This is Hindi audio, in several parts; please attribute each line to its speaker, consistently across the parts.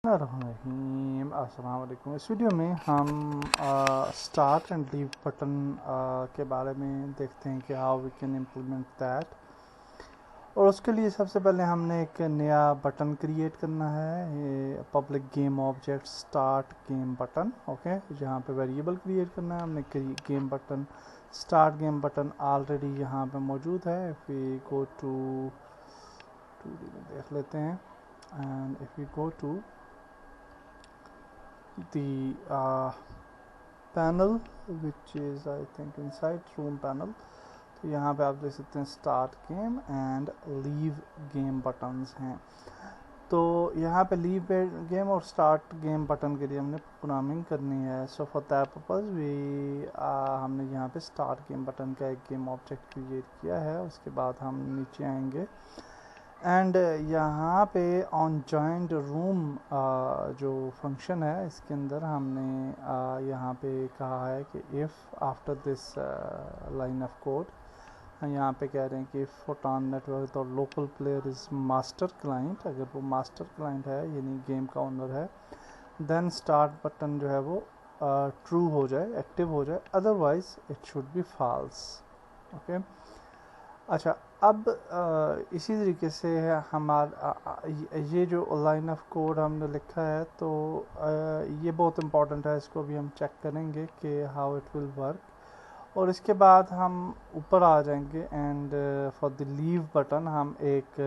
Speaker 1: अस्सलाम वालेकुम। इस वीडियो में हम स्टार्ट एंड लीव बटन के बारे में देखते हैं कि how we can implement that. और उसके लिए सबसे पहले हमने एक नया बटन क्रिएट करना है, ये public game object start game button. Okay, जहाँ पे वेरिएबल क्रिएट करना है हमने game button start game button already यहाँ पे मौजूद है। इफ़ वी गो टू देख लेते हैं and if we go to the panel which is I think inside room panel, तो यहाँ पे आप देख सकते हैं start game and leave game buttons हैं। तो यहाँ पे लीव गेम और स्टार्ट गेम बटन के लिए हमने प्रोग्रामिंग करनी है। सो फॉर दैट पर्पज हमने यहाँ पे स्टार्ट गेम बटन का एक गेम ऑब्जेक्ट क्रिएट किया है। उसके बाद हम नीचे आएंगे एंड यहाँ पे ऑन जॉइंट रूम जो फंक्शन है इसके अंदर हमने यहाँ पे कहा है कि if after this line of code हम यहाँ पे कह रहे हैं कि फोटोन नेटवर्क और local player is master client, अगर वो मास्टर क्लाइंट है यानी गेम का ओनर है, देन स्टार्ट बटन जो है वो ट्रू हो जाए, एक्टिव हो जाए, otherwise it should be false. Okay, अच्छा, अब इसी तरीके से हमारा ये जो लाइन ऑफ कोड हमने लिखा है तो ये बहुत इम्पॉर्टेंट है, इसको भी हम चेक करेंगे कि हाउ इट विल वर्क। और इसके बाद हम ऊपर आ जाएंगे and for the leave button हम एक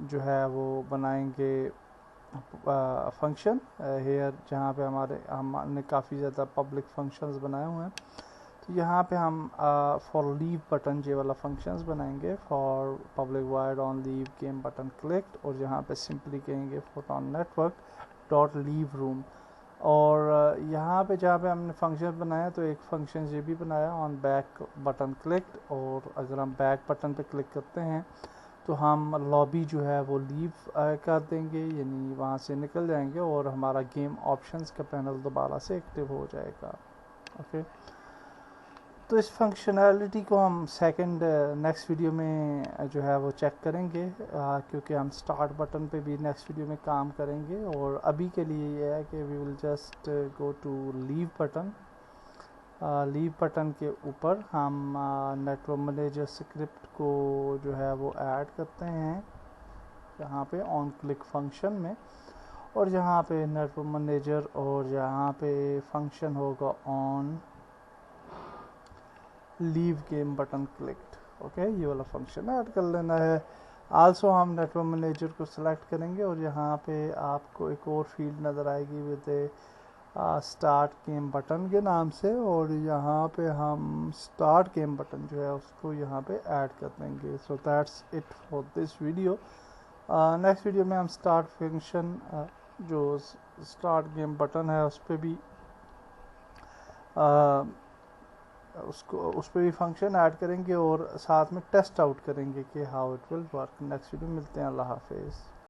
Speaker 1: जो है वो बनाएंगे फंक्शन हेयर, जहाँ पे हमने काफ़ी ज़्यादा पब्लिक फंक्शंस बनाए हुए हैं। तो यहाँ पे हम फॉर लीव बटन ये वाला फंक्शंस बनाएंगे, for public wide on leave game button clicked, और यहाँ पे सिंपली कहेंगे photon network dot leave room. और यहाँ पे जहाँ पे हमने फंक्शन बनाया तो एक फंक्शन ये भी बनाया ऑन बैक बटन क्लिक्ड, और अगर हम बैक बटन पे क्लिक करते हैं तो हम लॉबी जो है वो लीव कर देंगे, यानी वहाँ से निकल जाएंगे और हमारा गेम ऑप्शंस का पैनल दोबारा से एक्टिव हो जाएगा। ओके, तो इस फंक्शनैलिटी को हम नेक्स्ट वीडियो में जो है वो चेक करेंगे, क्योंकि हम स्टार्ट बटन पे भी नेक्स्ट वीडियो में काम करेंगे। और अभी के लिए ये है कि we will just go to leave button. Leave button के ऊपर हम नेटवर्क मैनेजर स्क्रिप्ट को जो है वो ऐड करते हैं यहाँ पे ऑन क्लिक फंक्शन में, और यहाँ पे नेटवर्क मैनेजर और यहाँ पे फंक्शन होगा on leave game button clicked. Okay, ये वाला फंक्शन ऐड कर लेना है। आल्सो हम नेटवर्क मैनेजर को सिलेक्ट करेंगे और यहाँ पे आपको एक और फील्ड नज़र आएगी विद स्टार्ट गेम बटन के नाम से, और यहाँ पे हम स्टार्ट गेम बटन जो है उसको यहाँ पे ऐड कर देंगे। So that's it for this video. Next video में हम स्टार्ट फंक्शन जो स्टार्ट गेम बटन है उस पर भी उस पर भी फंक्शन ऐड करेंगे और साथ में टेस्ट आउट करेंगे कि how it will work. Next video मिलते हैं। अल्लाह हाफिज़।